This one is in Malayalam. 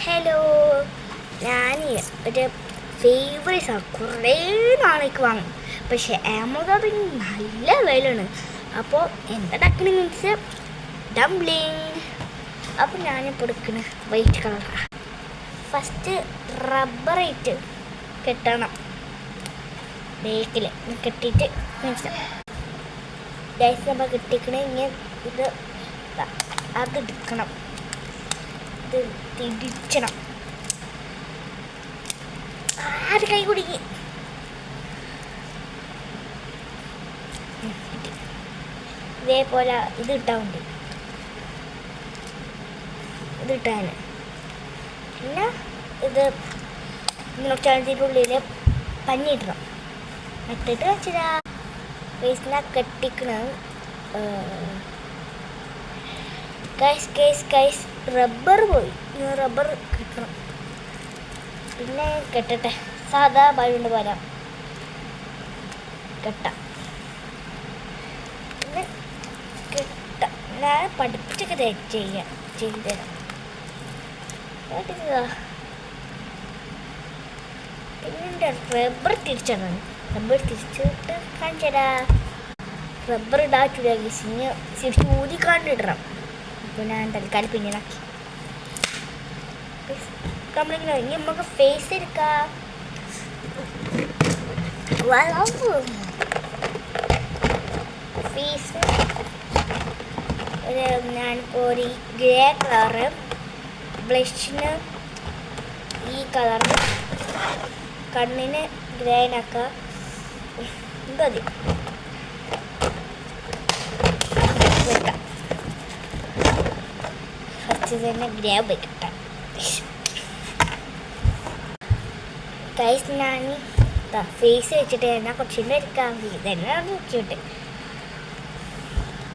ഹലോ, ഞാൻ ഒരു ഫേവറേറ്റ് കുറേ നാളേക്ക് വാങ്ങും. പക്ഷേ ആമസോണിൽ നല്ല വിലയാണ്. അപ്പോൾ എന്താ മീൻസ് ഡംപ്ലിങ്. അപ്പോൾ ഞാനിപ്പോൾ എടുക്കുന്നത് വൈറ്റ് കളറാണ്. ഫസ്റ്റ് റബ്ബറായിട്ട് കെട്ടണം. ബേക്കിൽ കെട്ടിയിട്ട് മനസ്സിലാവും. ഗൈസ് നമ്മൾ കെട്ടിക്കണമെങ്കിൽ ഇത് അതെടുക്കണം. ഇത് തിരിച്ചണം. ആര് കൈ കുടുങ്ങി. ഇതേപോലെ ഇത് ഇട്ടാൽ ഇതിട്ടാൻ പിന്നെ ഇത് ചാനത്തിൻ്റെ ഉള്ളിൽ പഞ്ഞിടണം. ഇട്ടിട്ട് വെച്ചാ വേസ്റ്റിനെ കെട്ടിക്കണം. ഗൈസ് റബ്ബർ പോയി. റബ്ബർ കിട്ടണം. പിന്നെ കെട്ടട്ടെ. സാധാ ബലൂണ്ട് പോലെ കെട്ടാം. പിന്നെ കെട്ടാം. ഞാൻ പഠിപ്പിച്ചൊക്കെ ചെയ്തു തരാം. പിന്നെ റബ്ബർ തിരിച്ചിടണം. റബ്ബർ തിരിച്ചിട്ട് കാണിച്ചു തരാം. റബ്ബർ ഇടാറ്റില്ല. ശരിക്കും ഊതിക്കാണ്ടിടണം. അപ്പോൾ ഞാൻ തൽക്കാലം പിന്നീടാക്കി. നമ്മളിങ്ങനെ ഇനി നമുക്ക് ഫേസ് എടുക്കാം. ഫേസ് ഞാനിപ്പോൾ ഒരു ഗ്രേ കളറ് ബ്ലഷിന് ഈ കളറ് കണ്ണിന് ഗ്രേനാക്കുക. മതി. വെക്കാം. ഫസ്റ്റ് തന്നെ ഗ്രേ വെക്കട്ടെ. ഗൈസ് ഞാൻ ഫേസ് വെച്ചിട്ട് എന്നാൽ കുറച്ചുകൂടെ എടുക്കാൻ തന്നെ നോക്കിയിട്ട്